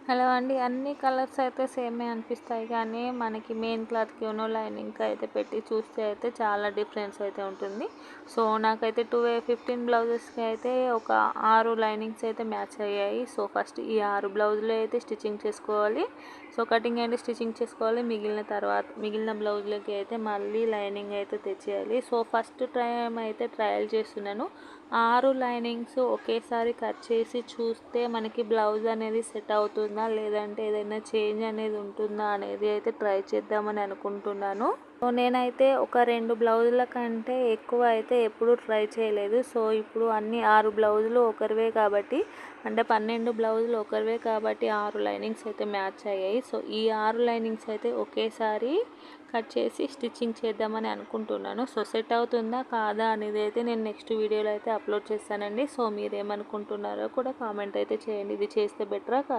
Hello అండి. అన్ని colours అయితే సేమే అనిపిస్తాయి కానీ మనకి మెయిన్ క్లాత్కి లైనింగ్కి అయితే పెట్టి చూస్తే అయితే చాలా డిఫరెన్స్ అయితే ఉంటుంది. సో నాకైతే 15 బ్లౌజెస్కి అయితే ఒక 6 లైనింగ్స్ అయితే మ్యాచ్ అయ్యాయి. సో ఫస్ట్ ఈ 6 బ్లౌజులు అయితే స్టిచ్చింగ్ చేసుకోవాలి. సో కటింగ్ అయితే స్టిచ్చింగ్ చేసుకోవాలి. మిగిలిన బ్లౌజులకి అయితే మళ్ళీ లైనింగ్ అయితే తెచ్చేయాలి. సో ఫస్ట్ టైం అయితే ట్రయల్ చేస్తున్నాను. 6 లైనింగ్స్ ఒకేసారి కట్ చేసి చూస్తే మనకి బ్లౌజ్ అనేది సెట్ అవుతుందా లేదంటే ఏదైనా చేంజ్ అనేది ఉంటుందా అనేది అయితే ట్రై చేద్దామని అనుకుంటున్నాను. సో నేనైతే ఒక 2 బ్లౌజుల కంటే ఎక్కువ అయితే ఎప్పుడూ ట్రై చేయలేదు. సో ఇప్పుడు అన్ని 6 బ్లౌజులు ఒకరివే కాబట్టి, అంటే 12 బ్లౌజులు ఒకరివే కాబట్టి 6 లైనింగ్స్ అయితే మ్యాచ్ అయ్యాయి. సో ఈ 6 లైనింగ్స్ అయితే ఒకేసారి కట్ చేసి స్టిచ్చింగ్ చేద్దామని అనుకుంటున్నాను. సో సెట్ అవుతుందా కాదా అనేది అయితే నేను నెక్స్ట్ వీడియోలో అయితే అప్లోడ్ చేస్తానండి. సో మీరు ఏమనుకుంటున్నారో కూడా కామెంట్ అయితే చేయండి. ఇది చేస్తే బెటరా కాదా?